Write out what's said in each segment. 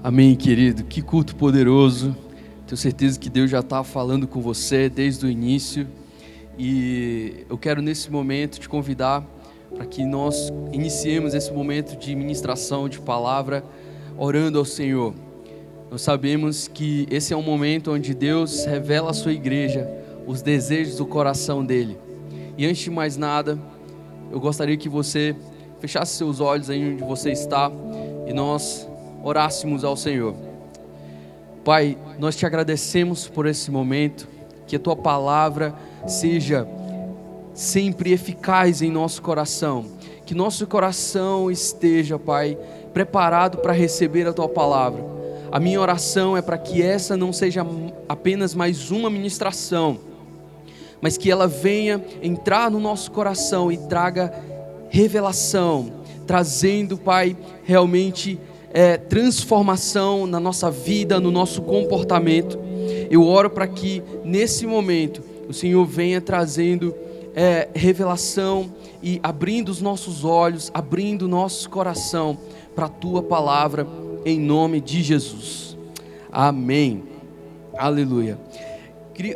Amém, querido. Que culto poderoso. Tenho certeza que Deus já está falando com você desde o início. E eu quero nesse momento te convidar para que nós iniciemos esse momento de ministração, de palavra, orando ao Senhor. Nós sabemos que esse é um momento onde Deus revela à sua igreja os desejos do coração dele. E antes de mais nada, eu gostaria que você fechasse seus olhos aí onde você está e nós orássemos ao Senhor. Pai, nós te agradecemos por esse momento, que a tua palavra seja sempre eficaz em nosso coração, que nosso coração esteja, Pai, preparado para receber a tua palavra. A minha oração é para que essa não seja apenas mais uma ministração, mas que ela venha entrar no nosso coração e traga revelação, trazendo, Pai, realmente transformação na nossa vida, no nosso comportamento. Eu oro para que nesse momento o Senhor venha trazendo revelação e abrindo os nossos olhos, abrindo o nosso coração para a tua palavra, em nome de Jesus. Amém. Aleluia.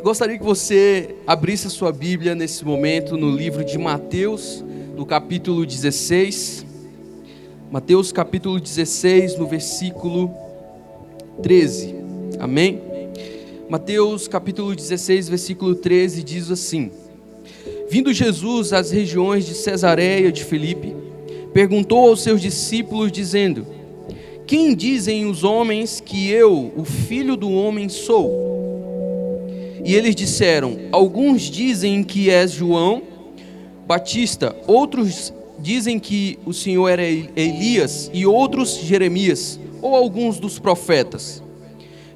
Gostaria que você abrisse a sua Bíblia nesse momento no livro de Mateus, no capítulo 16. Mateus capítulo 16, no versículo 13. Amém? Mateus capítulo 16, versículo 13 diz assim: Vindo Jesus às regiões de Cesareia de Filipe, perguntou aos seus discípulos, dizendo: Quem dizem os homens que eu, o Filho do Homem, sou? E eles disseram: Alguns dizem que és João Batista, outros dizem que o Senhor era Elias, e outros Jeremias, ou alguns dos profetas.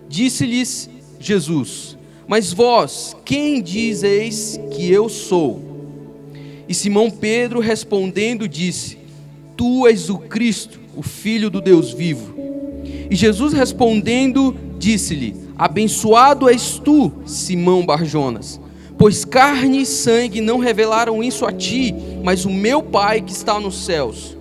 Disse-lhes Jesus: Mas vós, quem dizeis que eu sou? E Simão Pedro respondendo disse: Tu és o Cristo, o Filho do Deus vivo. E Jesus respondendo disse-lhe: Abençoado és tu, Simão Barjonas, pois carne e sangue não revelaram isso a ti, mas o meu Pai que está nos céus.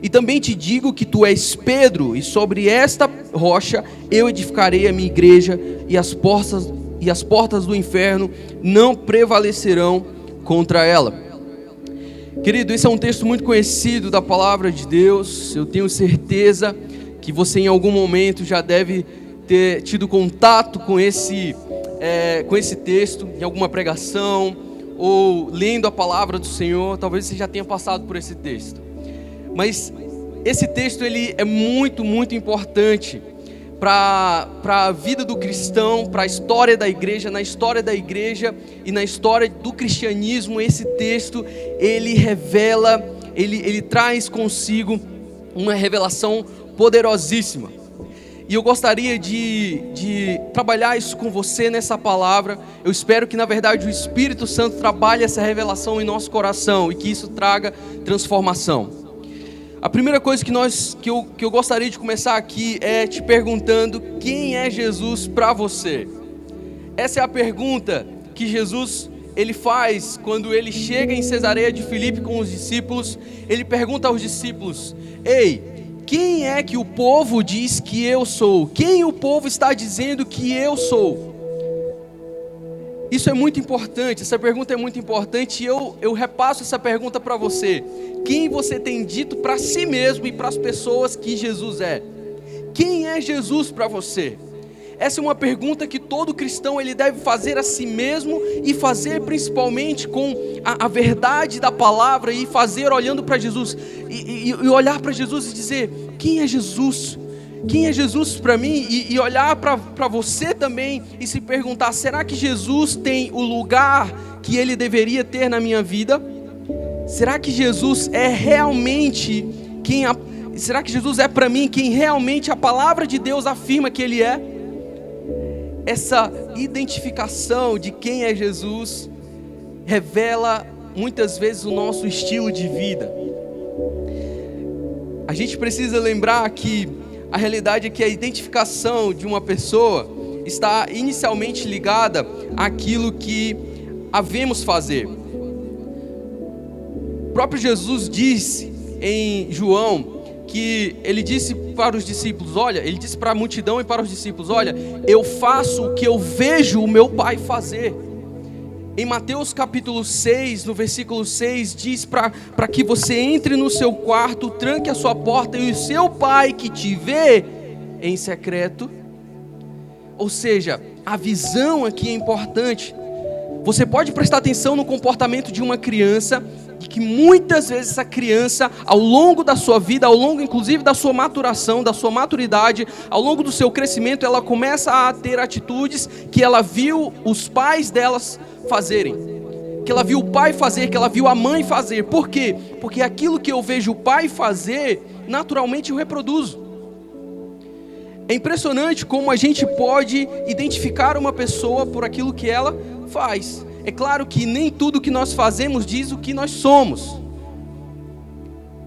E também te digo que tu és Pedro, e sobre esta rocha eu edificarei a minha igreja, e as portas do inferno não prevalecerão contra ela. Querido, esse é um texto muito conhecido da palavra de Deus. Eu tenho certeza que você em algum momento já deve ter tido contato com esse texto, em alguma pregação, ou lendo a palavra do Senhor. Talvez você já tenha passado por esse texto. Mas esse texto ele é muito, muito importante para a vida do cristão, para a história da igreja. Na história da igreja e na história do cristianismo, esse texto ele revela, ele traz consigo uma revelação poderosíssima. E eu gostaria de trabalhar isso com você nessa palavra. Eu espero que na verdade o Espírito Santo trabalhe essa revelação em nosso coração e que isso traga transformação. A primeira coisa que eu gostaria de começar aqui é te perguntando: quem é Jesus para você? Essa é a pergunta que Jesus ele faz quando ele chega em Cesareia de Filipe com os discípulos. Ele pergunta aos discípulos: Ei, quem é que o povo diz que eu sou? Quem o povo está dizendo que eu sou? Isso é muito importante, essa pergunta é muito importante, e eu repasso essa pergunta para você. Quem você tem dito para si mesmo e para as pessoas que Jesus é? Quem é Jesus para você? Essa é uma pergunta que todo cristão ele deve fazer a si mesmo, e fazer principalmente com a verdade da palavra, e fazer olhando para Jesus, e olhar para Jesus e dizer: quem é Jesus? Quem é Jesus para mim? E olhar para você também e se perguntar: será que Jesus tem o lugar que ele deveria ter na minha vida? Será que Jesus é realmente será que Jesus é para mim quem realmente a palavra de Deus afirma que ele é? Essa identificação de quem é Jesus revela muitas vezes o nosso estilo de vida. A gente precisa lembrar que a realidade é que a identificação de uma pessoa está inicialmente ligada àquilo que havemos fazer. O próprio Jesus disse em João que ele disse para os discípulos? Olha, ele disse para a multidão e para os discípulos: olha, eu faço o que eu vejo o meu Pai fazer. Em Mateus capítulo 6, no versículo 6, diz para que você entre no seu quarto, tranque a sua porta e o seu Pai que te vê em secreto. Ou seja, a visão aqui é importante. Você pode prestar atenção no comportamento de uma criança, de que muitas vezes essa criança, ao longo da sua vida, ao longo inclusive da sua maturação, da sua maturidade, ao longo do seu crescimento, ela começa a ter atitudes que ela viu os pais delas fazerem, que ela viu o pai fazer, que ela viu a mãe fazer. Por quê? Porque aquilo que eu vejo o pai fazer, naturalmente eu reproduzo. É impressionante como a gente pode identificar uma pessoa por aquilo que ela faz. É claro que nem tudo que nós fazemos diz o que nós somos,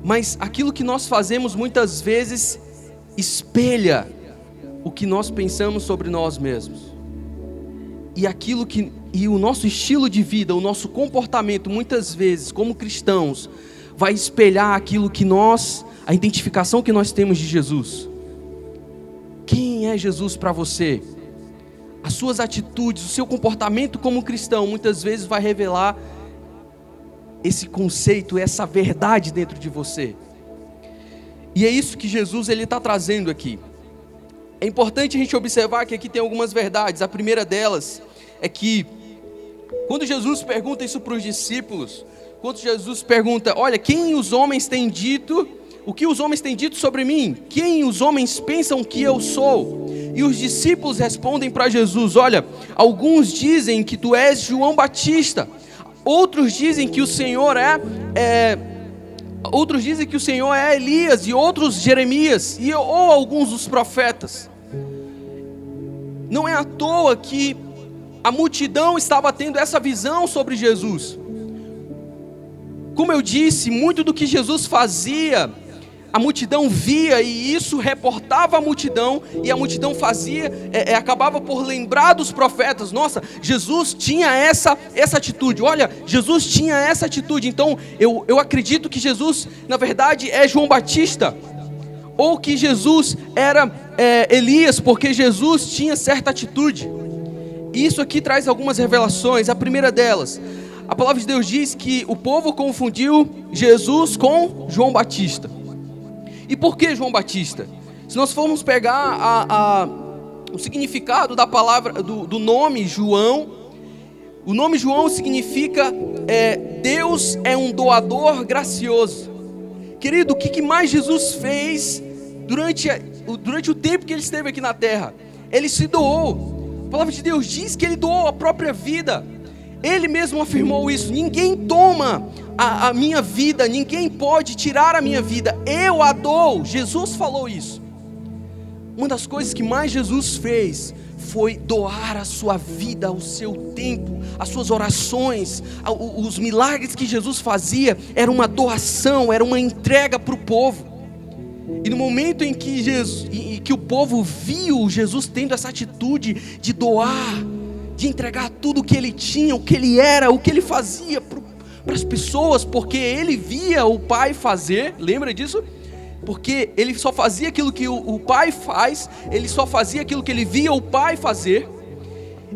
mas aquilo que nós fazemos muitas vezes espelha o que nós pensamos sobre nós mesmos. E o nosso estilo de vida, o nosso comportamento, muitas vezes, como cristãos, vai espelhar aquilo que a identificação que nós temos de Jesus. Quem é Jesus para você? As suas atitudes, o seu comportamento como cristão, muitas vezes vai revelar esse conceito, essa verdade dentro de você. E é isso que Jesus está trazendo aqui. É importante a gente observar que aqui tem algumas verdades. A primeira delas é que, quando Jesus pergunta isso para os discípulos, quando Jesus pergunta: olha, quem os homens têm dito, o que os homens têm dito sobre mim? Quem os homens pensam que eu sou? E os discípulos respondem para Jesus: olha, alguns dizem que tu és João Batista, outros dizem que o Senhor outros dizem que o Senhor é Elias, e outros Jeremias, ou alguns dos profetas. Não é à toa que a multidão estava tendo essa visão sobre Jesus. Como eu disse, muito do que Jesus fazia, a multidão via, e isso reportava a multidão, e a multidão acabava por lembrar dos profetas. Nossa, Jesus tinha essa atitude. Olha, Jesus tinha essa atitude. Então eu acredito que Jesus, na verdade, é João Batista, ou que Jesus era Elias, porque Jesus tinha certa atitude. E isso aqui traz algumas revelações. A primeira delas, a palavra de Deus diz que o povo confundiu Jesus com João Batista. E por que João Batista? Se nós formos pegar o significado da palavra, do nome João, o nome João significa Deus é um doador gracioso. Querido, o que mais Jesus fez durante o tempo que ele esteve aqui na terra? Ele se doou. A palavra de Deus diz que ele doou a própria vida. Ele mesmo afirmou isso: ninguém toma a minha vida, ninguém pode tirar a minha vida, eu a dou. Jesus falou isso. Uma das coisas que mais Jesus fez foi doar a sua vida, o seu tempo, as suas orações, os milagres que Jesus fazia, era uma doação, era uma entrega para o povo. E no momento em que o povo viu Jesus tendo essa atitude de doar, de entregar tudo o que ele tinha, o que ele era, o que ele fazia para as pessoas, porque ele via o Pai fazer, lembra disso? Porque ele só fazia aquilo que o Pai faz, ele só fazia aquilo que ele via o Pai fazer.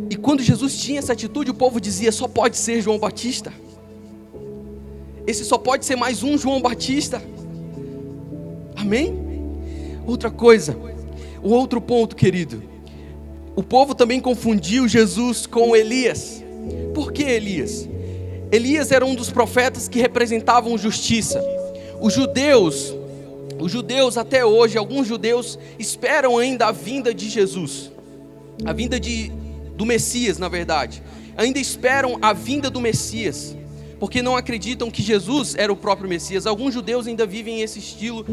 E quando Jesus tinha essa atitude, o povo dizia: só pode ser João Batista, esse só pode ser mais um João Batista. Amém? Outra coisa, o outro ponto, querido, o povo também confundiu Jesus com Elias. Por que Elias? Elias era um dos profetas que representavam justiça. Os judeus até hoje, alguns judeus esperam ainda a vinda de Jesus, a vinda do Messias, na verdade. Ainda esperam a vinda do Messias, porque não acreditam que Jesus era o próprio Messias. Alguns judeus ainda vivem esse estilo,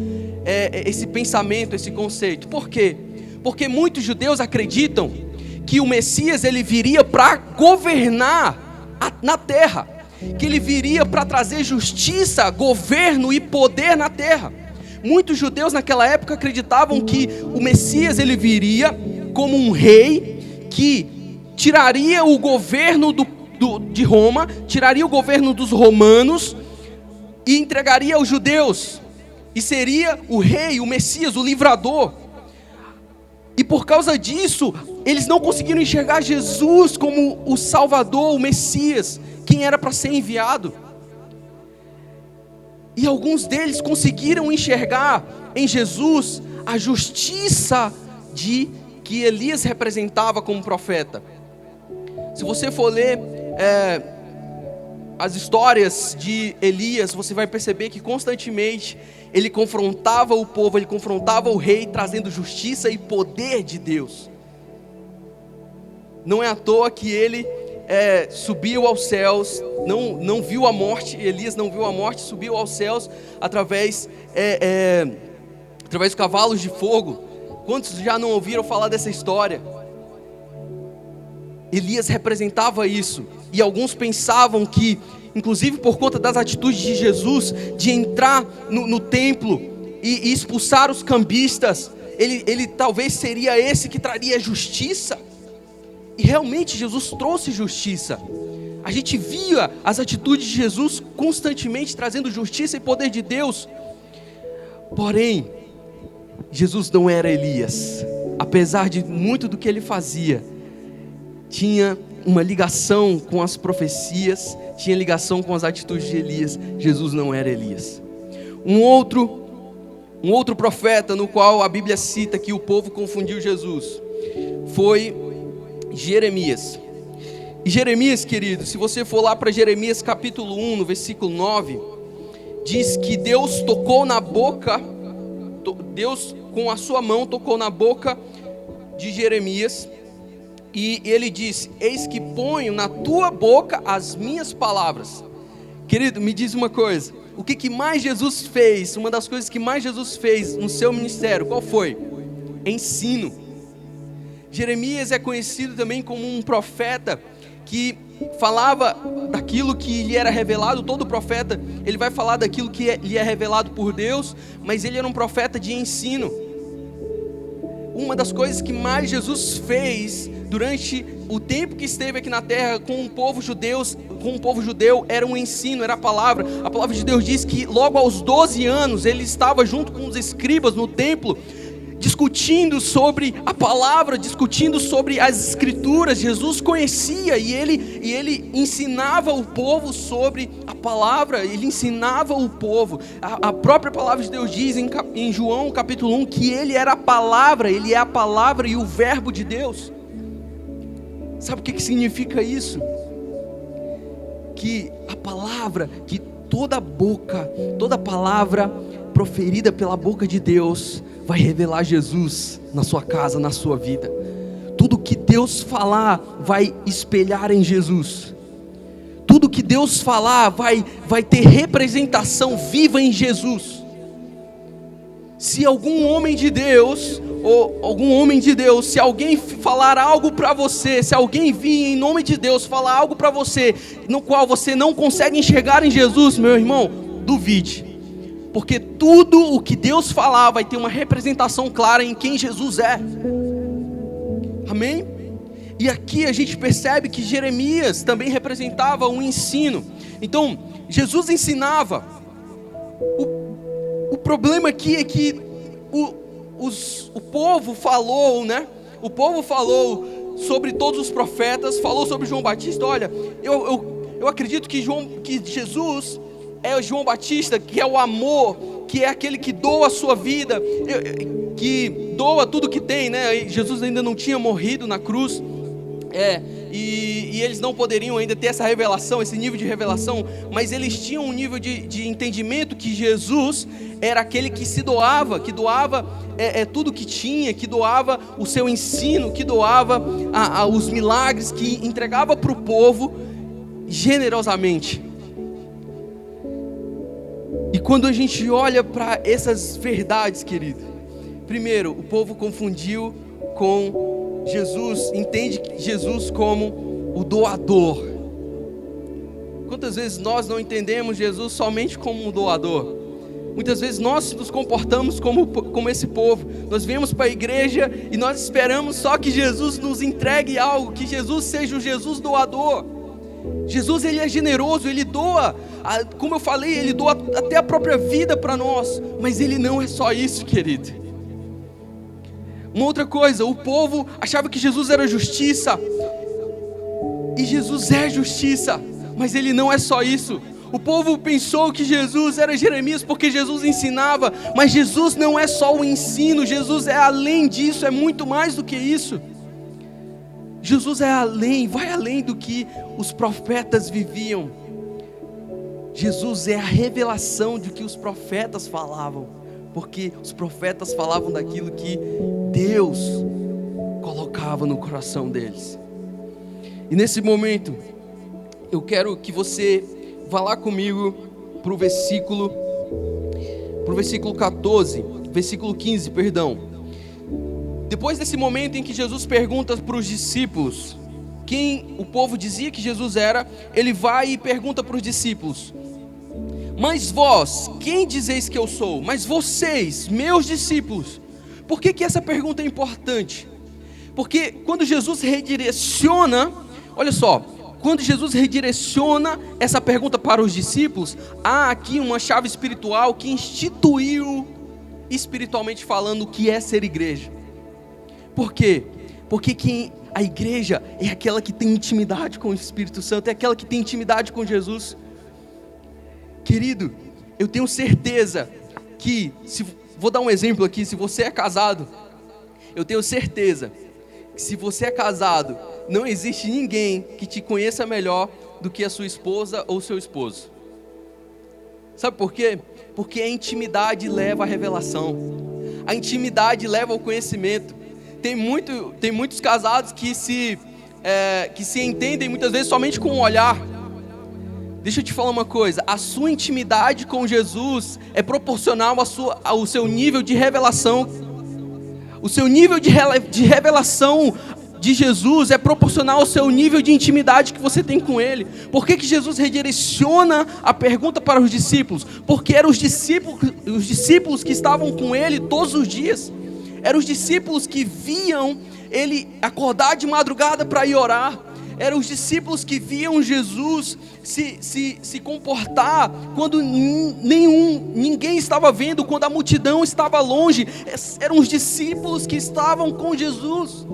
esse pensamento, esse conceito. Por quê? Porque muitos judeus acreditam que o Messias ele viria para governar na terra, que ele viria para trazer justiça, governo e poder na terra. Muitos judeus naquela época acreditavam que o Messias ele viria como um rei que tiraria o governo de Roma, tiraria o governo dos romanos e entregaria aos judeus. e seria o rei, o Messias, o livrador. E por causa disso, eles não conseguiram enxergar Jesus como o Salvador, o Messias, quem era para ser enviado. E alguns deles conseguiram enxergar em Jesus a justiça que Elias representava como profeta. Se você for ler as histórias de Elias, você vai perceber que constantemente ele confrontava o povo, ele confrontava o rei, trazendo justiça e poder de Deus. Não é à toa que ele subiu aos céus, não viu a morte. Elias não viu a morte, subiu aos céus através de cavalos de fogo. Quantos já não ouviram falar dessa história? Elias representava isso, e alguns pensavam que, inclusive por conta das atitudes de Jesus, de entrar no templo e expulsar os cambistas, ele talvez seria esse que traria justiça. E realmente Jesus trouxe justiça. A gente via as atitudes de Jesus constantemente trazendo justiça e poder de Deus. Porém, Jesus não era Elias. Apesar de muito do que ele fazia, tinha uma ligação com as profecias, tinha ligação com as atitudes de Elias. Jesus não era Elias. Um outro profeta no qual a Bíblia cita que o povo confundiu Jesus foi Jeremias. E Jeremias, querido, se você for lá para Jeremias capítulo 1, no versículo 9, diz que Deus tocou na boca, Deus com a sua mão tocou na boca de Jeremias, e ele disse: eis que ponho na tua boca as minhas palavras. Querido, me diz uma coisa, o que mais Jesus fez, uma das coisas que mais Jesus fez no seu ministério, qual foi? Ensino. Jeremias é conhecido também como um profeta que falava daquilo que lhe era revelado. Todo profeta, ele vai falar daquilo que lhe é revelado por Deus, mas ele era um profeta de ensino. Uma das coisas que mais Jesus fez durante o tempo que esteve aqui na terra com o povo judeu era um ensino, era a palavra. A palavra de Deus diz que logo aos 12 anos ele estava junto com os escribas no templo, discutindo sobre a palavra, discutindo sobre as escrituras. Jesus conhecia e ele ensinava o povo sobre a palavra, ele ensinava o povo. A própria palavra de Deus diz em João capítulo 1 que ele era a palavra, ele é a palavra e o verbo de Deus. Sabe o que significa isso? Que a palavra, que toda palavra proferida pela boca de Deus vai revelar Jesus na sua casa, na sua vida. Tudo que Deus falar vai espelhar em Jesus. Tudo que Deus falar vai ter representação viva em Jesus. Se algum homem de Deus, se alguém falar algo para você, se alguém vir em nome de Deus falar algo para você, no qual você não consegue enxergar em Jesus, meu irmão, duvide. Porque tudo o que Deus falar vai ter uma representação clara em quem Jesus é. Amém? E aqui a gente percebe que Jeremias também representava um ensino. Então, Jesus ensinava. O problema aqui é que o povo falou, né? O povo falou sobre todos os profetas, falou sobre João Batista. Olha, eu acredito que Jesus é João Batista, que é o amor, que é aquele que doa a sua vida, que doa tudo que tem, né? Jesus ainda não tinha morrido na cruz, e eles não poderiam ainda ter essa revelação, esse nível de revelação, mas eles tinham um nível de entendimento que Jesus era aquele que se doava, que doava tudo que tinha, que doava o seu ensino, que doava os milagres, que entregava para o povo generosamente. E quando a gente olha para essas verdades, querido, primeiro, o povo confundiu com Jesus, entende Jesus como o doador. Quantas vezes nós não entendemos Jesus somente como um doador? Muitas vezes nós nos comportamos como esse povo. Nós viemos para a igreja e nós esperamos só que Jesus nos entregue algo, que Jesus seja o Jesus doador. Jesus, ele é generoso, ele doa, como eu falei, ele doa até a própria vida para nós. Mas ele não é só isso, querido. Uma outra coisa, o povo achava que Jesus era justiça, e Jesus é justiça, mas ele não é só isso. O povo pensou que Jesus era Jeremias porque Jesus ensinava, mas Jesus não é só o ensino, Jesus é além disso, é muito mais do que isso. Jesus é além, vai além do que os profetas viviam. Jesus é a revelação de que os profetas falavam, porque os profetas falavam daquilo que Deus colocava no coração deles. E nesse momento, eu quero que você vá lá comigo para o versículo 14, versículo 15, perdão. Depois desse momento em que Jesus pergunta para os discípulos quem o povo dizia que Jesus era, ele vai e pergunta para os discípulos: mas vós, quem dizeis que eu sou? Mas vocês, meus discípulos. Por que essa pergunta é importante? Porque quando Jesus redireciona, olha só, quando Jesus redireciona essa pergunta para os discípulos, há aqui uma chave espiritual que instituiu, espiritualmente falando, o que é ser igreja. Por quê? Porque a igreja é aquela que tem intimidade com o Espírito Santo, é aquela que tem intimidade com Jesus. Querido, eu tenho certeza que, vou dar um exemplo aqui, se você é casado, eu tenho certeza que se você é casado, não existe ninguém que te conheça melhor do que a sua esposa ou seu esposo. Sabe por quê? Porque a intimidade leva à revelação, a intimidade leva ao conhecimento. Tem muitos casados que se entendem muitas vezes somente com o olhar. Deixa eu te falar uma coisa, a sua intimidade com Jesus é proporcional ao seu nível de revelação. O seu nível de revelação de Jesus é proporcional ao seu nível de intimidade que você tem com Ele. Por que Jesus redireciona a pergunta para os discípulos? Porque eram os discípulos que estavam com Ele todos os dias. Eram os discípulos que viam Ele acordar de madrugada para ir orar. Eram os discípulos que viam Jesus se comportar quando ninguém estava vendo, quando a multidão estava longe. Eram os discípulos que estavam com Jesus.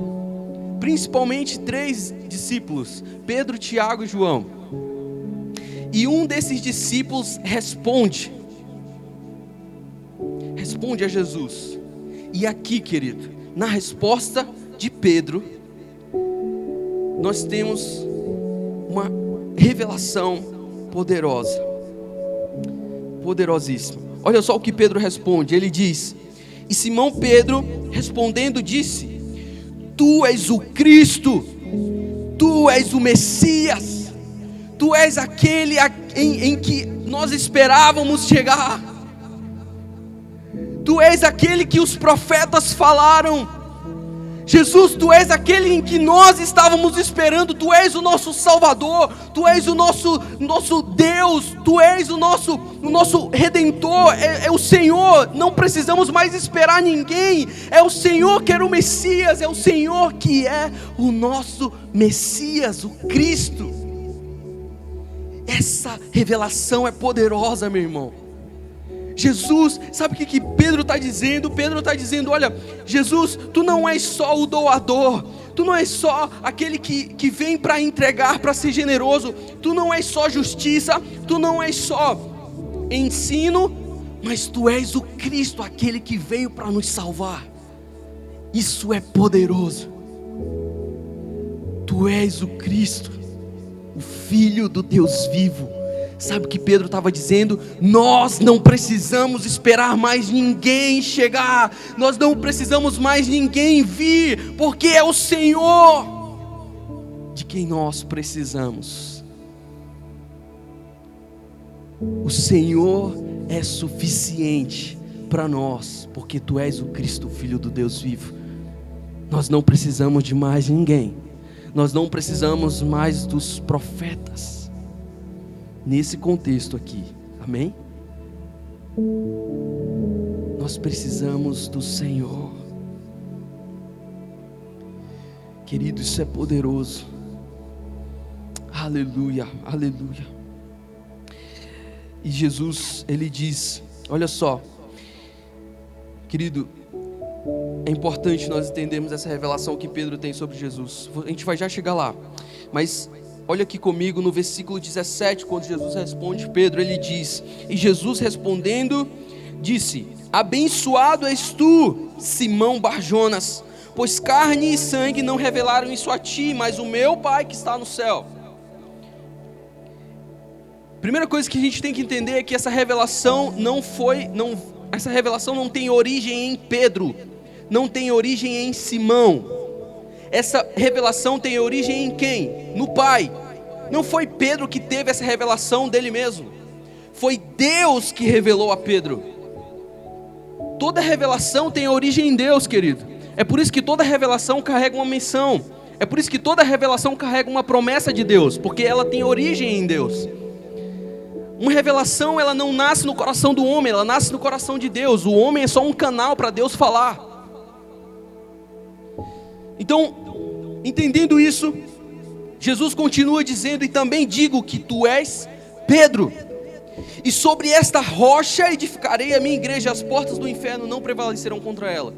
Principalmente 3 discípulos, Pedro, Tiago e João. E um desses discípulos responde a Jesus. E aqui, querido, na resposta de Pedro, nós temos uma revelação poderosa, poderosíssima. Olha só o que Pedro responde, ele diz: e Simão Pedro respondendo disse: tu és o Cristo, tu és o Messias, tu és aquele em que nós esperávamos chegar, tu és aquele que os profetas falaram. Jesus, tu és aquele em que nós estávamos esperando, tu és o nosso Salvador, tu és o nosso Deus, tu és o nosso Redentor, é o Senhor, não precisamos mais esperar ninguém, é o Senhor que era o Messias, é o Senhor que é o nosso Messias, o Cristo. Essa revelação é poderosa, meu irmão. Jesus, sabe o que Pedro está dizendo? Pedro está dizendo: olha, Jesus, tu não és só o doador, tu não és só aquele que vem para entregar, para ser generoso, tu não és só justiça, tu não és só ensino, mas tu és o Cristo, aquele que veio para nos salvar. Isso é poderoso. Tu és o Cristo, o Filho do Deus vivo. Sabe o que Pedro estava dizendo? Nós não precisamos esperar mais ninguém chegar, nós não precisamos mais ninguém vir, porque é o Senhor de quem nós precisamos. O Senhor é suficiente para nós, porque Tu és o Cristo, Filho do Deus vivo. Nós não precisamos de mais ninguém, nós não precisamos mais dos profetas. Nesse contexto aqui, amém? Nós precisamos do Senhor. Querido, isso é poderoso. Aleluia, aleluia. E Jesus, ele diz, olha só, querido, é importante nós entendermos essa revelação que Pedro tem sobre Jesus. A gente vai já chegar lá, mas olha aqui comigo no versículo 17, quando Jesus responde Pedro, ele diz: e Jesus respondendo, disse: abençoado és tu, Simão Bar-Jonas, pois carne e sangue não revelaram isso a ti, mas o meu Pai que está no céu. Primeira coisa que a gente tem que entender é que essa revelação essa revelação não tem origem em Pedro, não tem origem em Simão. Essa revelação tem origem em quem? No Pai. Não foi Pedro que teve essa revelação dele mesmo, foi Deus que revelou a Pedro. Toda revelação tem origem em Deus, querido. É por isso que toda revelação carrega uma menção, é por isso que toda revelação carrega uma promessa de Deus, porque ela tem origem em Deus. Uma revelação, ela não nasce no coração do homem, ela nasce no coração de Deus. O homem é só um canal para Deus falar. Então, entendendo isso, Jesus continua dizendo: e também digo que tu és Pedro, e sobre esta rocha edificarei a minha igreja, as portas do inferno não prevalecerão contra ela.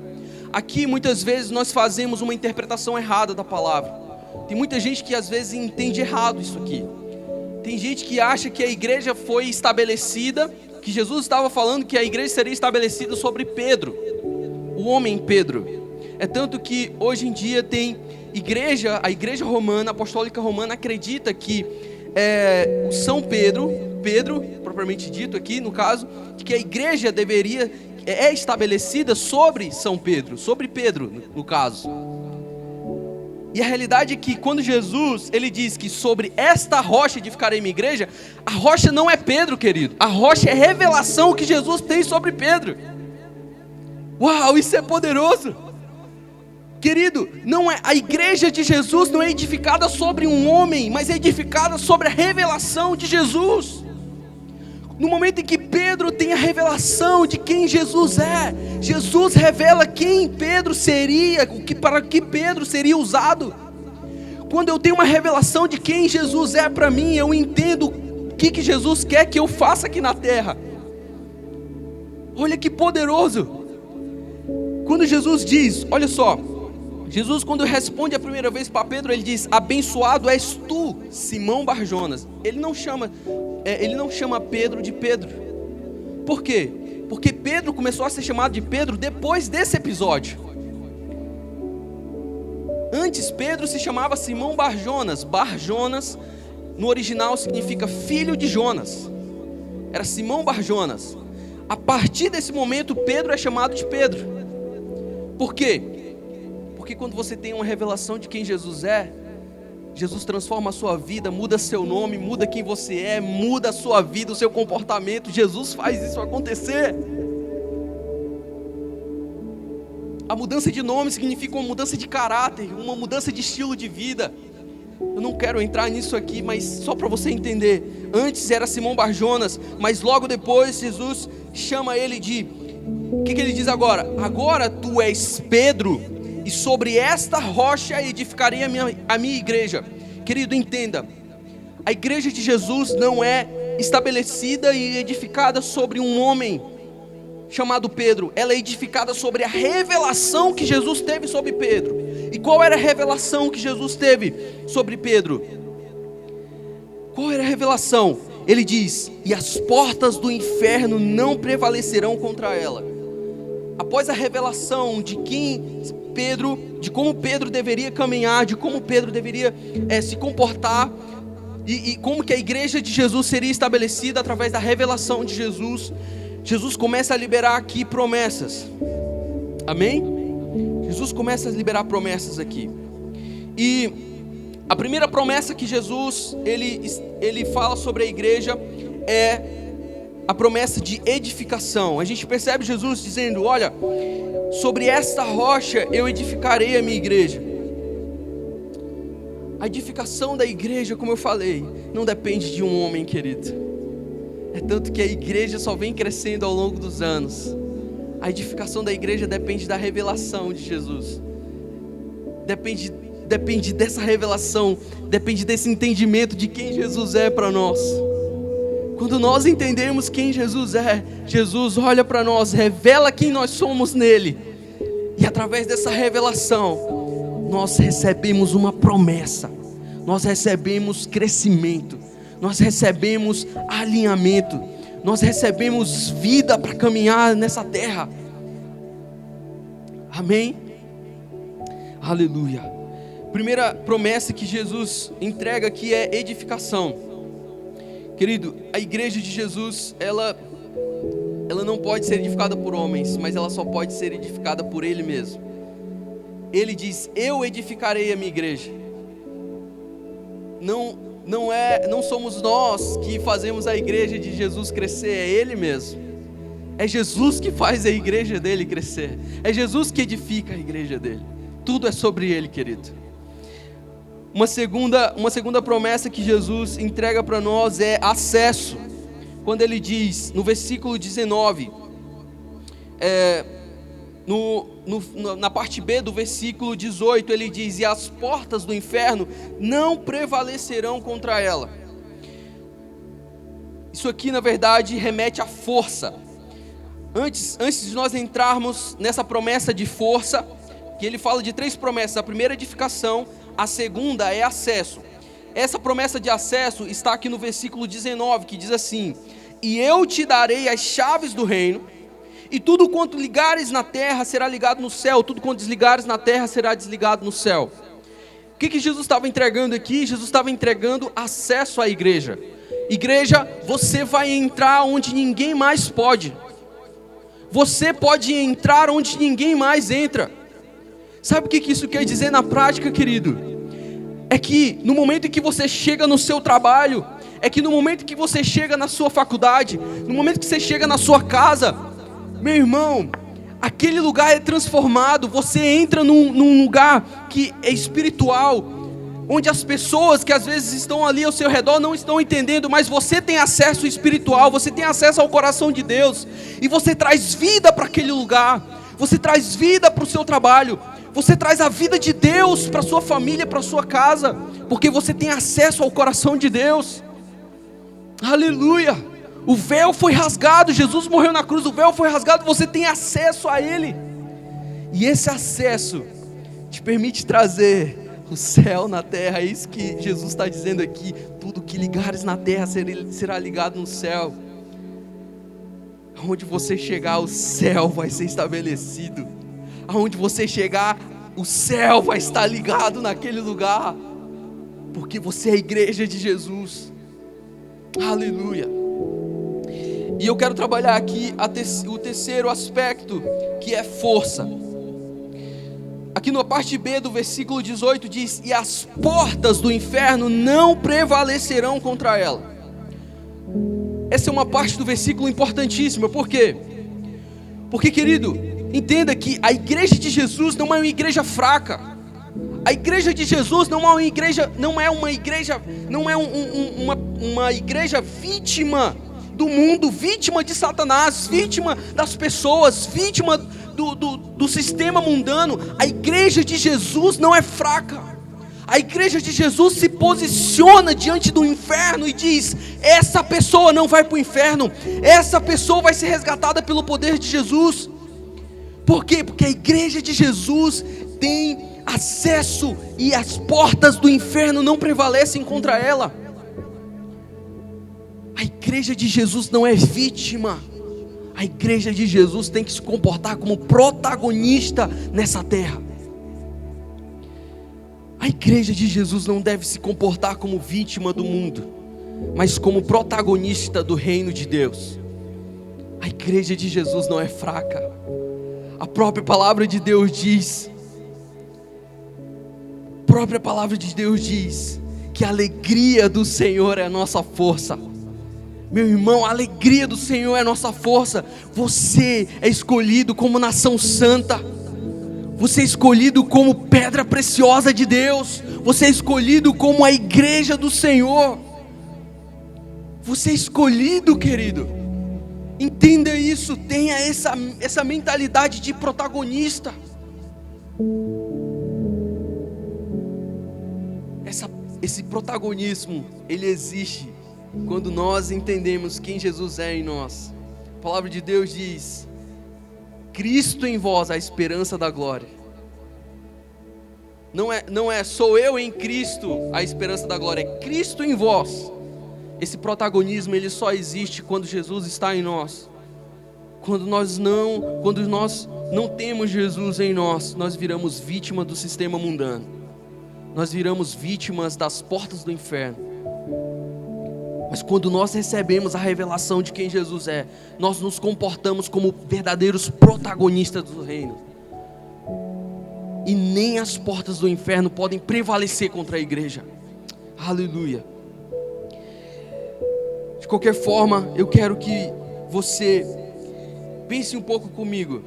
Aqui muitas vezes nós fazemos uma interpretação errada da palavra. Tem muita gente que às vezes entende errado isso aqui. Tem gente que acha que a igreja foi estabelecida, que Jesus estava falando que a igreja seria estabelecida sobre Pedro, o homem Pedro. É tanto que hoje em dia tem igreja, a igreja romana, a apostólica romana, acredita que o São Pedro, propriamente dito aqui no caso, que a igreja é estabelecida sobre São Pedro, sobre Pedro no caso. E a realidade é que quando Jesus, ele diz que sobre esta rocha edificarei minha igreja, a rocha não é Pedro, querido. A rocha é a revelação que Jesus tem sobre Pedro. Uau, isso é poderoso. Querido, não é, a igreja de Jesus não é edificada sobre um homem, mas é edificada sobre a revelação de Jesus. No momento em que Pedro tem a revelação de quem Jesus é, Jesus revela quem Pedro seria, para que Pedro seria usado. Quando eu tenho uma revelação de quem Jesus é para mim, eu entendo o que Jesus quer que eu faça aqui na terra. Olha que poderoso. Quando Jesus diz, olha só, Jesus quando responde a primeira vez para Pedro, ele diz: abençoado és tu, Simão Bar-Jonas. Ele não chama Pedro de Pedro. Por quê? Porque Pedro começou a ser chamado de Pedro depois desse episódio. Antes Pedro se chamava Simão Bar-Jonas. Bar-Jonas no original significa filho de Jonas. Era Simão Bar-Jonas. A partir desse momento Pedro é chamado de Pedro. Por quê? Porque quando você tem uma revelação de quem Jesus é, Jesus transforma a sua vida, muda seu nome, muda quem você é, muda a sua vida, o seu comportamento. Jesus faz isso acontecer. A mudança de nome significa uma mudança de caráter, uma mudança de estilo de vida. Eu não quero entrar nisso aqui, mas só para você entender. Antes era Simão Bar-Jonas, mas logo depois Jesus chama ele de... O que ele diz agora? Agora tu és Pedro, e sobre esta rocha edificarei a minha igreja. Querido, entenda, a igreja de Jesus não é estabelecida e edificada sobre um homem chamado Pedro. Ela é edificada sobre a revelação que Jesus teve sobre Pedro. E qual era a revelação que Jesus teve sobre Pedro? Qual era a revelação? Ele diz: e as portas do inferno não prevalecerão contra ela. Após a revelação de como Pedro deveria caminhar, de como Pedro deveria se comportar, e como que a igreja de Jesus seria estabelecida através da revelação de Jesus, Jesus começa a liberar aqui promessas. Amém? Jesus começa a liberar promessas aqui. E a primeira promessa que Jesus ele fala sobre a igreja é a promessa de edificação. A gente percebe Jesus dizendo: olha, sobre esta rocha eu edificarei a minha igreja. A edificação da igreja, como eu falei, não depende de um homem, querido. É tanto que a igreja só vem crescendo ao longo dos anos. A edificação da igreja depende da revelação de Jesus. Depende depende dessa revelação, depende desse entendimento de quem Jesus é para nós. Quando nós entendemos quem Jesus é, Jesus olha para nós, revela quem nós somos nele, e através dessa revelação, nós recebemos uma promessa, nós recebemos crescimento, nós recebemos alinhamento, nós recebemos vida para caminhar nessa terra. Amém? Aleluia. Primeira promessa que Jesus entrega aqui é edificação. Querido, a igreja de Jesus, ela não pode ser edificada por homens, mas ela só pode ser edificada por Ele mesmo. Ele diz: eu edificarei a minha igreja. Não somos nós que fazemos a igreja de Jesus crescer, é Ele mesmo. É Jesus que faz a igreja dele crescer. É Jesus que edifica a igreja dele. Tudo é sobre Ele, querido. Uma segunda promessa que Jesus entrega para nós é acesso. Quando Ele diz, no versículo 19, na parte B do versículo 18, Ele diz: e as portas do inferno não prevalecerão contra ela. Isso aqui, na verdade, remete à força. Antes de nós entrarmos nessa promessa de força, que Ele fala de 3 promessas. A primeira é edificação, a segunda é acesso. Essa promessa de acesso está aqui no versículo 19, que diz assim: e eu te darei as chaves do reino, e tudo quanto ligares na terra será ligado no céu, tudo quanto desligares na terra será desligado no céu. O que Jesus estava entregando aqui? Jesus estava entregando acesso à igreja. Igreja, você vai entrar onde ninguém mais pode. Você pode entrar onde ninguém mais entra. Sabe o que isso quer dizer na prática, querido? É que no momento em que você chega no seu trabalho, é que no momento que você chega na sua faculdade, no momento que você chega na sua casa, meu irmão, aquele lugar é transformado. Você entra num lugar que é espiritual, onde as pessoas que às vezes estão ali ao seu redor não estão entendendo, mas você tem acesso espiritual, você tem acesso ao coração de Deus, e você traz vida para aquele lugar, você traz vida para o seu trabalho, você traz a vida de Deus para a sua família, para a sua casa, porque você tem acesso ao coração de Deus. Aleluia! O véu foi rasgado, Jesus morreu na cruz, o véu foi rasgado, você tem acesso a Ele, e esse acesso te permite trazer o céu na terra. É isso que Jesus está dizendo aqui: tudo que ligares na terra será ligado no céu. Aonde você chegar, o céu vai ser estabelecido. Aonde você chegar, o céu vai estar ligado naquele lugar, porque você é a igreja de Jesus. Aleluia. E eu quero trabalhar aqui o terceiro aspecto, que é força. Aqui na parte B do versículo 18 diz: e as portas do inferno não prevalecerão contra ela. Essa é uma parte do versículo importantíssima. Por quê? Porque, querido, entenda que a igreja de Jesus não é uma igreja fraca. A igreja de Jesus não é uma igreja vítima do mundo, vítima de Satanás, vítima das pessoas, vítima do sistema mundano. A igreja de Jesus não é fraca. A igreja de Jesus se posiciona diante do inferno e diz: essa pessoa não vai para o inferno, essa pessoa vai ser resgatada pelo poder de Jesus. Por quê? Porque a igreja de Jesus tem acesso, e as portas do inferno não prevalecem contra ela. A igreja de Jesus não é vítima. A igreja de Jesus tem que se comportar como protagonista nessa terra. A igreja de Jesus não deve se comportar como vítima do mundo, mas como protagonista do reino de Deus. A igreja de Jesus não é fraca. A própria palavra de Deus diz, que a alegria do Senhor é a nossa força. Meu irmão, a alegria do Senhor é a nossa força. Você é escolhido como nação santa. Você é escolhido como pedra preciosa de Deus. Você é escolhido como a igreja do Senhor. Você é escolhido, querido. Entenda isso, tenha essa mentalidade de protagonista. esse protagonismo, ele existe quando nós entendemos quem Jesus é em nós. A palavra de Deus diz: Cristo em vós, a esperança da glória. Não é sou eu em Cristo a esperança da glória, é Cristo em vós. Esse protagonismo, ele só existe quando Jesus está em nós. Quando nós não temos Jesus em nós, nós viramos vítima do sistema mundano. Nós viramos vítimas das portas do inferno. Mas quando nós recebemos a revelação de quem Jesus é, nós nos comportamos como verdadeiros protagonistas do reino. E nem as portas do inferno podem prevalecer contra a igreja. Aleluia. De qualquer forma, eu quero que você pense um pouco comigo.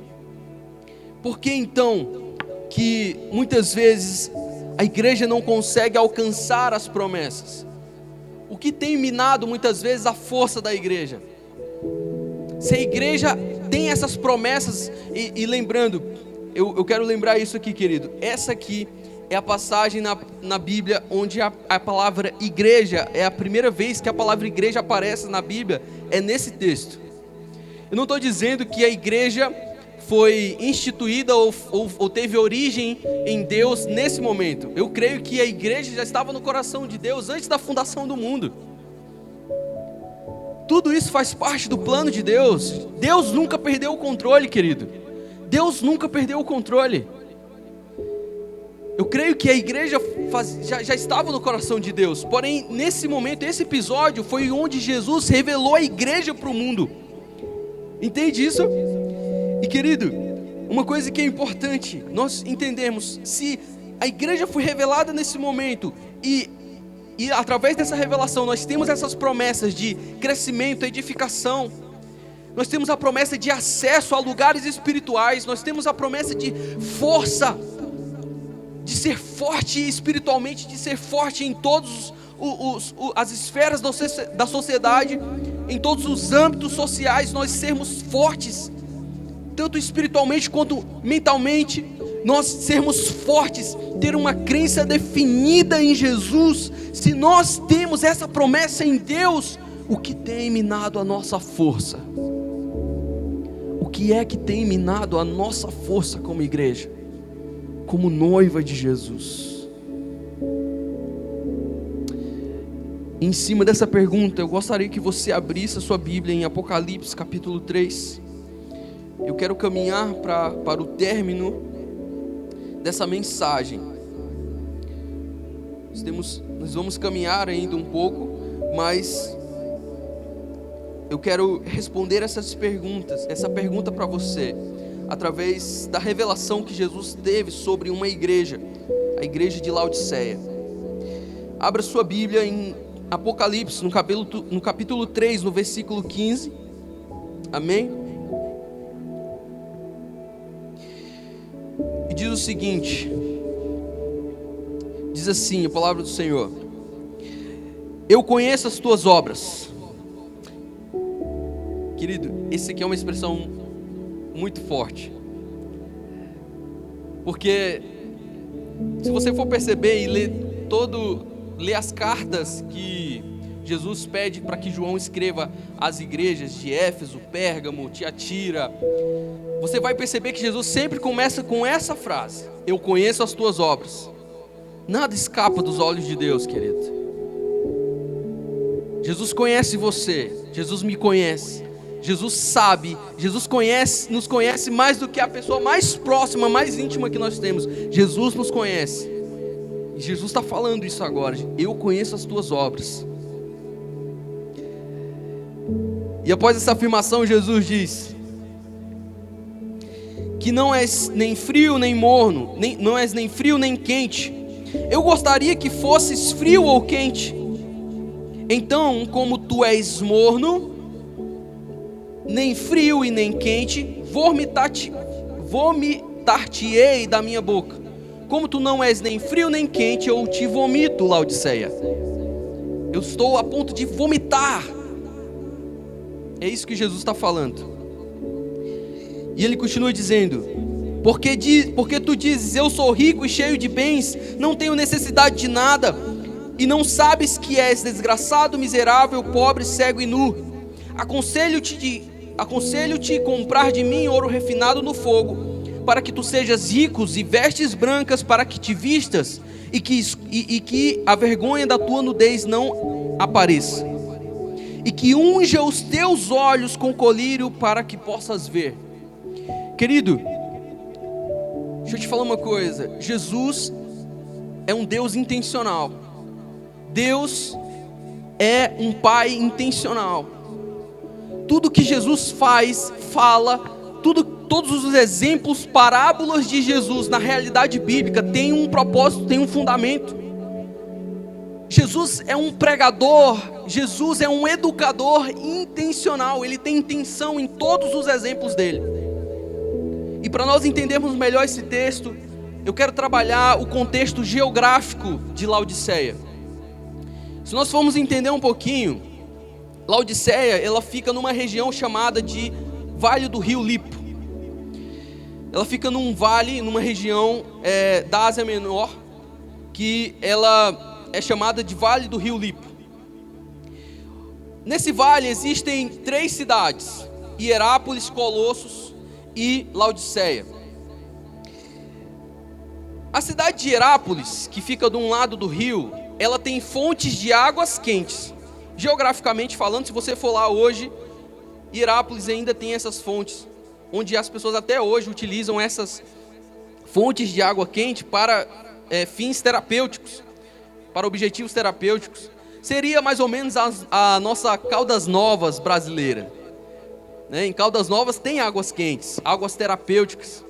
Por que então que muitas vezes a igreja não consegue alcançar as promessas? O que tem minado muitas vezes a força da igreja? Se a igreja tem essas promessas, e lembrando, eu quero lembrar isso aqui, querido. Essa aqui é a passagem na Bíblia onde a palavra igreja, é a primeira vez que a palavra igreja aparece na Bíblia, é nesse texto. Eu não estou dizendo que a igreja foi instituída ou teve origem em Deus nesse momento. Eu creio que a igreja já estava no coração de Deus antes da fundação do mundo. Tudo isso faz parte do plano de Deus. Deus nunca perdeu o controle, querido. Deus nunca perdeu o controle. Eu creio que a igreja já estava no coração de Deus. Porém, nesse momento, esse episódio foi onde Jesus revelou a igreja para o mundo. Entende isso? E querido, uma coisa que é importante nós entendermos: se a igreja foi revelada nesse momento e através dessa revelação nós temos essas promessas de crescimento, edificação, nós temos a promessa de acesso a lugares espirituais, nós temos a promessa de força, de ser forte espiritualmente, de ser forte em todas as esferas da sociedade, em todos os âmbitos sociais, nós sermos fortes, tanto espiritualmente quanto mentalmente, nós sermos fortes, ter uma crença definida em Jesus. Se nós temos essa promessa em Deus, o que tem minado a nossa força? O que é que tem minado a nossa força como igreja, como noiva de Jesus? Em cima dessa pergunta, eu gostaria que você abrisse a sua Bíblia em Apocalipse capítulo 3. Eu quero caminhar para o término dessa mensagem. Nós vamos caminhar ainda um pouco, mas eu quero responder essa pergunta para você, através da revelação que Jesus teve sobre uma igreja, a igreja de Laodiceia. Abra sua Bíblia em Apocalipse, no capítulo 3, no versículo 15. Amém? E diz o seguinte, diz assim a palavra do Senhor: eu conheço as tuas obras. Querido, esse aqui é uma expressão muito forte, porque se você for perceber e ler as cartas que Jesus pede para que João escreva às igrejas de Éfeso, Pérgamo, Tiatira, você vai perceber que Jesus sempre começa com essa frase: eu conheço as tuas obras. Nada escapa dos olhos de Deus, querido. Jesus conhece você, Jesus me conhece, Jesus sabe, Jesus nos conhece mais do que a pessoa mais próxima, mais íntima que nós temos. Jesus nos conhece. E Jesus está falando isso agora: eu conheço as tuas obras. E após essa afirmação, Jesus diz que não és nem frio nem morno, não és nem frio nem quente. Eu gostaria que fosses frio ou quente. Então, como tu és morno, nem frio e nem quente, vomitar-te-ei da minha boca. Como tu não és nem frio nem quente, eu te vomito, Laodiceia. Eu estou a ponto de vomitar. É isso que Jesus está falando. E ele continua dizendo: porque tu dizes, eu sou rico e cheio de bens, não tenho necessidade de nada, e não sabes que és desgraçado, miserável, pobre, cego e nu. Aconselho-te comprar de mim ouro refinado no fogo, para que tu sejas ricos, e vestes brancas para que te vistas, e que a vergonha da tua nudez não apareça, e que unja os teus olhos com colírio para que possas ver. Querido, deixa eu te falar uma coisa. Jesus é um Deus intencional. Deus é um Pai intencional. Tudo que Jesus fala, todos os exemplos, parábolas de Jesus na realidade bíblica tem um propósito, tem um fundamento. Jesus é um pregador, Jesus é um educador intencional. Ele tem intenção em todos os exemplos dele. E para nós entendermos melhor esse texto, eu quero trabalhar o contexto geográfico de Laodiceia. Se nós formos entender um pouquinho, Laodiceia, ela fica numa região chamada de Vale do Rio Lipo. Ela fica num vale, numa região da Ásia Menor, que ela é chamada de Vale do Rio Lipo. Nesse vale existem 3 cidades: Hierápolis, Colossos e Laodiceia. A cidade de Hierápolis, que fica de um lado do rio, ela tem fontes de águas quentes. Geograficamente falando, se você for lá hoje, Hierápolis ainda tem essas fontes, onde as pessoas até hoje utilizam essas fontes de água quente para fins terapêuticos, para objetivos terapêuticos. Seria mais ou menos a nossa Caldas Novas brasileira, né? Em Caldas Novas tem águas quentes, águas terapêuticas.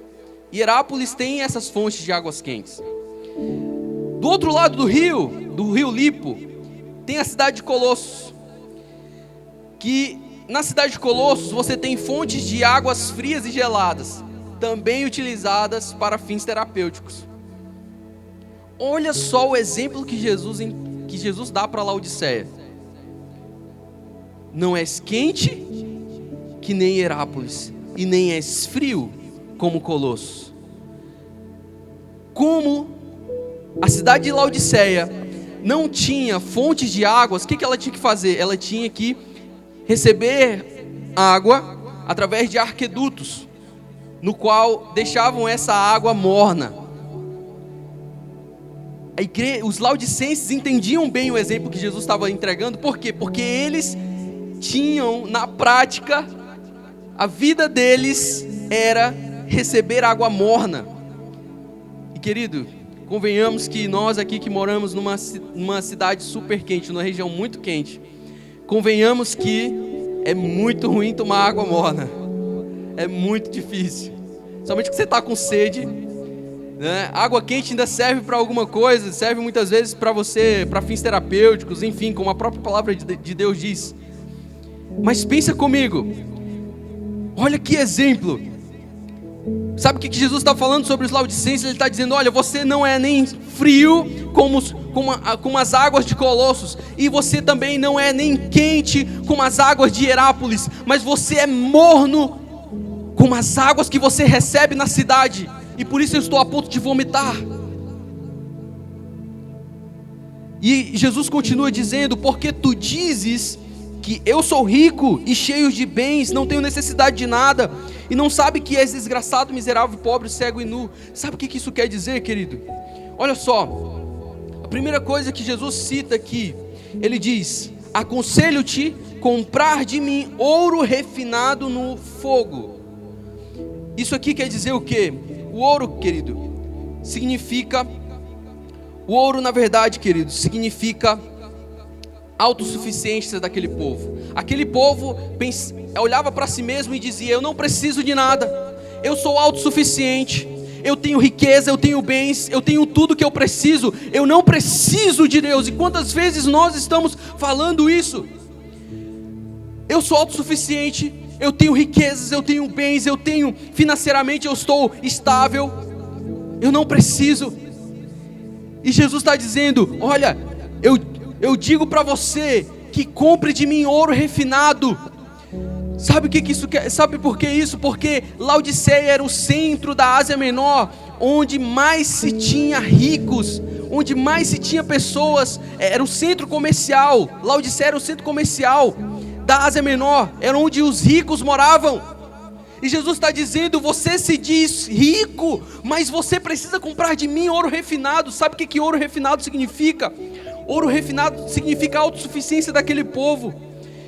Hierápolis tem essas fontes de águas quentes. Do outro lado do Rio Lipo, tem a cidade de Colossos, que na cidade de Colossos você tem fontes de águas frias e geladas, também utilizadas para fins terapêuticos. Olha só o exemplo que Jesus dá para Laodiceia. Não és quente que nem Hierápolis, e nem és frio como Colossos. Como a cidade de Laodiceia não tinha fontes de águas, o que ela tinha que fazer? Ela tinha que receber água através de arquedutos, no qual deixavam essa água morna. Os laodicenses entendiam bem o exemplo que Jesus estava entregando. Por quê? Porque eles tinham na prática, a vida deles era receber água morna. E querido, convenhamos que nós aqui que moramos numa cidade super quente, numa região muito quente, convenhamos que é muito ruim tomar água morna. É muito difícil. Somente que você está com sede, né? Água quente ainda serve para alguma coisa, serve muitas vezes para você, para fins terapêuticos, enfim, como a própria palavra de Deus diz. Mas pensa comigo, olha que exemplo. Sabe o que Jesus está falando sobre os laodicenses? Ele está dizendo: olha, você não é nem frio como as águas de Colossos, e você também não é nem quente como as águas de Hierápolis, mas você é morno como as águas que você recebe na cidade, e por isso eu estou a ponto de vomitar. E Jesus continua dizendo: porque tu dizes que eu sou rico e cheio de bens, não tenho necessidade de nada, e não sabe que és desgraçado, miserável, pobre, cego e nu. Sabe o que isso quer dizer, querido? Olha só, a primeira coisa que Jesus cita aqui, ele diz: aconselho-te comprar de mim ouro refinado no fogo. Isso aqui quer dizer o quê? O ouro, querido, significa... O ouro, na verdade, querido, significa autossuficiência daquele povo. Aquele povo olhava para si mesmo e dizia: eu não preciso de nada, eu sou autossuficiente, eu tenho riqueza, eu tenho bens, eu tenho tudo que eu preciso, eu não preciso de Deus. E quantas vezes nós estamos falando isso? Eu sou autossuficiente, eu tenho riquezas, eu tenho bens, eu tenho financeiramente, eu estou estável, eu não preciso. E Jesus está dizendo: olha, eu digo para você que compre de mim ouro refinado. Sabe o que isso quer? Sabe por que isso? Porque Laodiceia era o centro da Ásia Menor, onde mais se tinha ricos, onde mais se tinha pessoas, era o centro comercial. Laodiceia era o centro comercial da Ásia Menor, era onde os ricos moravam. E Jesus está dizendo: você se diz rico, mas você precisa comprar de mim ouro refinado. Sabe o que ouro refinado significa? Ouro refinado significa a autossuficiência daquele povo.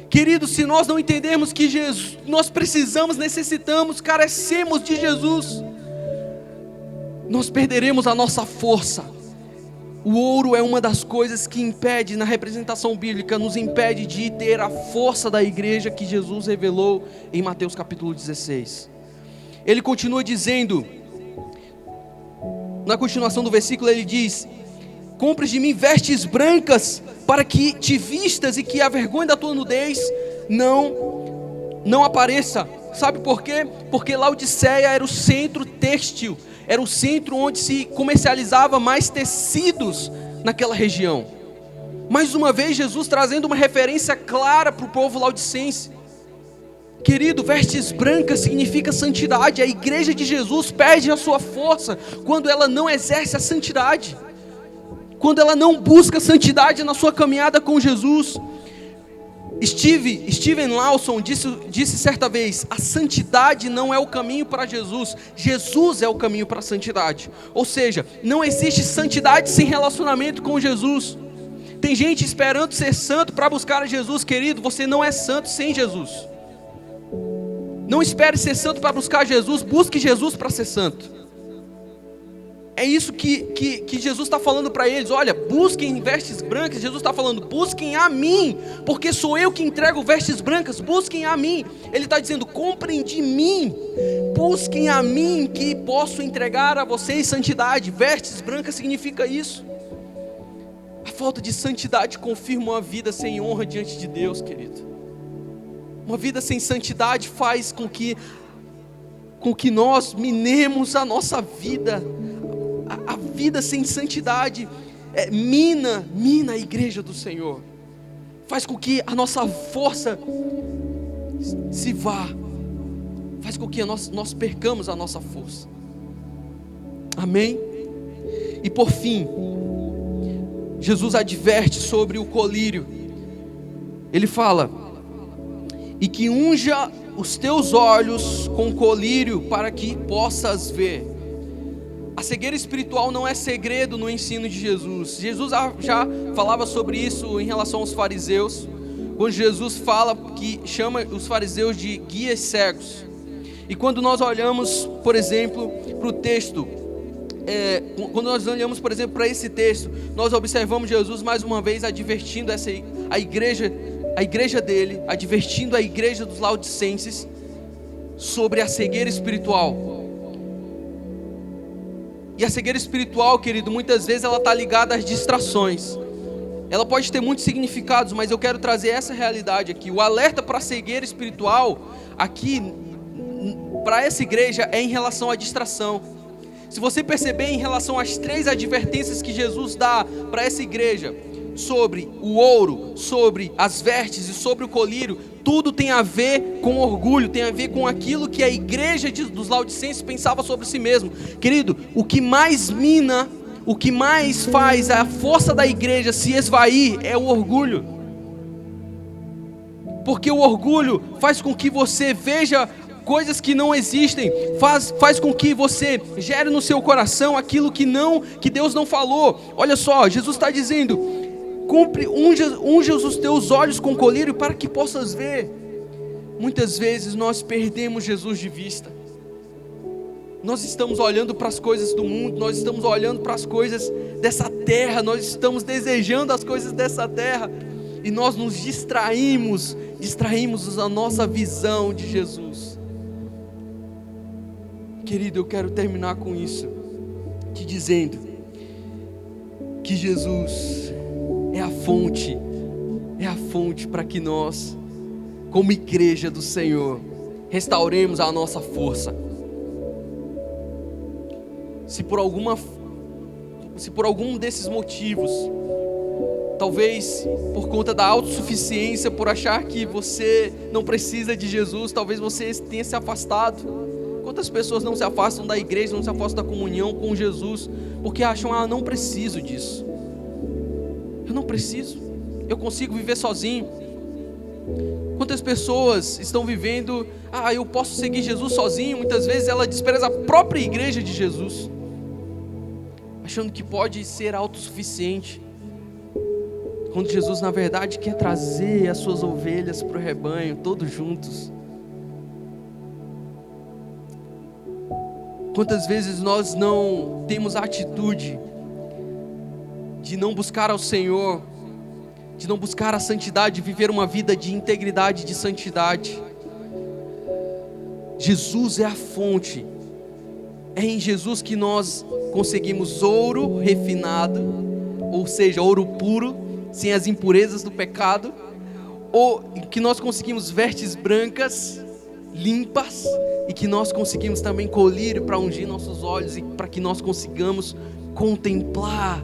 Querido, se nós não entendermos que Jesus, nós precisamos, necessitamos, carecemos de Jesus, nós perderemos a nossa força. O ouro é uma das coisas que impede, na representação bíblica, nos impede de ter a força da igreja que Jesus revelou em Mateus capítulo 16. Ele continua dizendo, na continuação do versículo ele diz: compres de mim vestes brancas, para que te vistas e que a vergonha da tua nudez não apareça. Sabe por quê? Porque Laodiceia era o centro têxtil, era o centro onde se comercializava mais tecidos naquela região. Mais uma vez Jesus trazendo uma referência clara para o povo laodicense. Querido, vestes brancas significa santidade. A igreja de Jesus perde a sua força quando ela não exerce a santidade, quando ela não busca santidade na sua caminhada com Jesus. Steven Lawson disse certa vez: a santidade não é o caminho para Jesus, Jesus é o caminho para a santidade. Ou seja, não existe santidade sem relacionamento com Jesus. Tem gente esperando ser santo para buscar a Jesus. Querido, você não é santo sem Jesus. Não espere ser santo para buscar Jesus, busque Jesus para ser santo. É isso que Jesus está falando para eles. Olha, busquem vestes brancas. Jesus está falando: busquem a mim, porque sou eu que entrego vestes brancas. Busquem a mim. Ele está dizendo: comprem de mim, busquem a mim, que posso entregar a vocês santidade. Vestes brancas significa isso. A falta de santidade confirma uma vida sem honra diante de Deus, querido. Uma vida sem santidade faz com que nós minemos a nossa vida. A vida sem santidade mina a igreja do Senhor. Faz com que a nossa força se vá. Faz com que nós percamos a nossa força. Amém? E por fim, Jesus adverte sobre o colírio. Ele fala: e que unja os teus olhos com colírio para que possas ver. A cegueira espiritual não é segredo no ensino de Jesus. Jesus já falava sobre isso em relação aos fariseus, quando Jesus fala que chama os fariseus de guias cegos. E quando nós olhamos, por exemplo, para o texto, quando nós olhamos, por exemplo, para esse texto, nós observamos Jesus mais uma vez advertindo a igreja dele, advertindo a igreja dos laodicenses sobre a cegueira espiritual. E a cegueira espiritual, querido, muitas vezes ela está ligada às distrações. Ela pode ter muitos significados, mas eu quero trazer essa realidade aqui. O alerta para a cegueira espiritual aqui, para essa igreja, é em relação à distração. Se você perceber, em relação às 3 advertências que Jesus dá para essa igreja, sobre o ouro, sobre as vestes e sobre o colírio, tudo tem a ver com orgulho, tem a ver com aquilo que a igreja dos laodicenses pensava sobre si mesmo. Querido, o que mais mina, o que mais faz a força da igreja se esvair é o orgulho. Porque o orgulho faz com que você veja coisas que não existem, faz com que você gere no seu coração aquilo que Deus não falou. Olha só, Jesus está dizendo: unja os teus olhos com colírio para que possas ver. Muitas vezes nós perdemos Jesus de vista. Nós estamos olhando para as coisas do mundo, nós estamos olhando para as coisas dessa terra, nós estamos desejando as coisas dessa terra, e nós nos distraímos a nossa visão de Jesus. Querido, eu quero terminar com isso, te dizendo que Jesus é a fonte para que nós, como igreja do Senhor, restauremos a nossa força. Se por algum desses motivos, talvez por conta da autossuficiência, por achar que você não precisa de Jesus, talvez você tenha se afastado. Quantas pessoas não se afastam da igreja, não se afastam da comunhão com Jesus, porque acham, não preciso disso. Eu não preciso, eu consigo viver sozinho. Quantas pessoas estão vivendo, eu posso seguir Jesus sozinho. Muitas vezes ela despreza a própria igreja de Jesus, achando que pode ser autossuficiente, quando Jesus na verdade quer trazer as suas ovelhas para o rebanho, todos juntos. Quantas vezes nós não temos a atitude de não buscar ao Senhor, de não buscar a santidade, de viver uma vida de integridade, de santidade. Jesus é a fonte, é em Jesus que nós conseguimos ouro refinado, ou seja, ouro puro, sem as impurezas do pecado, ou que nós conseguimos vestes brancas, limpas, e que nós conseguimos também colírio para ungir nossos olhos, e para que nós consigamos contemplar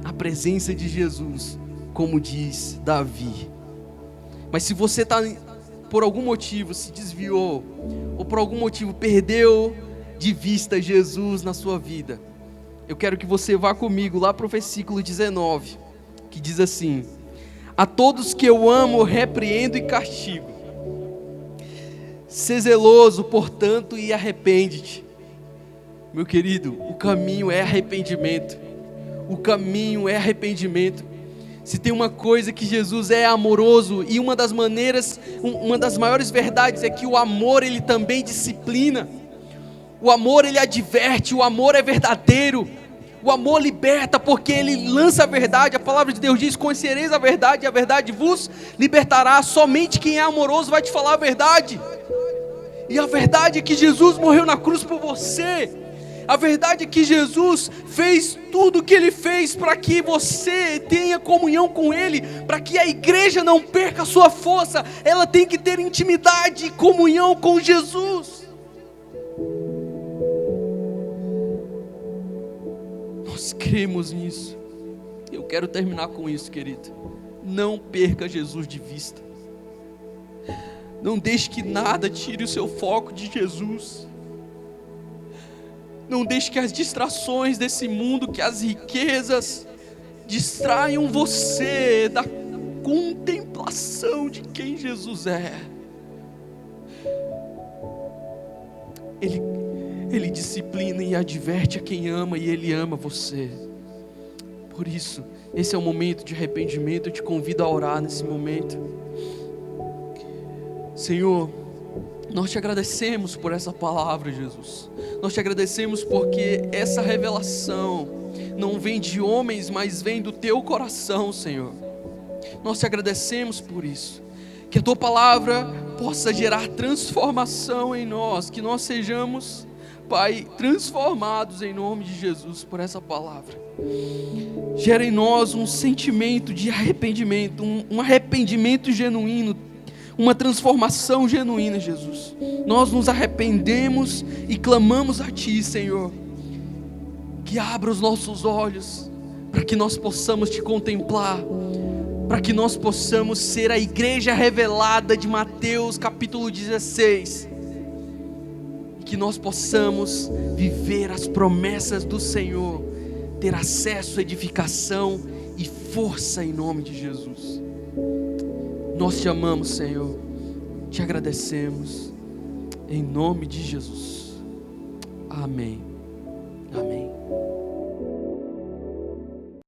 a presença de Jesus, como diz Davi. Mas se você por algum motivo se desviou, ou por algum motivo perdeu de vista Jesus na sua vida, eu quero que você vá comigo lá para o versículo 19, que diz assim: a todos que eu amo repreendo e castigo. Sê zeloso, portanto, e arrepende-te. Meu querido, o caminho é arrependimento. O caminho é arrependimento. Se tem uma coisa que Jesus é amoroso, e uma das maneiras, uma das maiores verdades é que o amor ele também disciplina. O amor ele adverte, o amor é verdadeiro. O amor liberta, porque ele lança a verdade. A palavra de Deus diz: conhecereis a verdade e a verdade vos libertará. Somente quem é amoroso vai te falar a verdade. E a verdade é que Jesus morreu na cruz por você. A verdade é que Jesus fez tudo o que Ele fez para que você tenha comunhão com Ele, para que a igreja não perca a sua força. Ela tem que ter intimidade e comunhão com Jesus. Nós cremos nisso. Eu quero terminar com isso, querido. Não perca Jesus de vista. Não deixe que nada tire o seu foco de Jesus. Não deixe que as distrações desse mundo, que as riquezas distraiam você da contemplação de quem Jesus é. Ele disciplina e adverte a quem ama, e Ele ama você. Por isso, esse é o momento de arrependimento. Eu te convido a orar nesse momento. Senhor, nós te agradecemos por essa palavra, Jesus. Nós te agradecemos porque essa revelação não vem de homens, mas vem do teu coração, Senhor. Nós te agradecemos por isso. Que a tua palavra possa gerar transformação em nós, que nós sejamos, Pai, transformados em nome de Jesus por essa palavra. Gera em nós um sentimento de arrependimento, um arrependimento genuíno, uma transformação genuína, Jesus. Nós nos arrependemos e clamamos a Ti, Senhor, que abra os nossos olhos, para que nós possamos Te contemplar, para que nós possamos ser a igreja revelada de Mateus capítulo 16, e que nós possamos viver as promessas do Senhor, ter acesso, edificação e força em nome de Jesus. Nós te amamos, Senhor, te agradecemos, em nome de Jesus. Amém. Amém.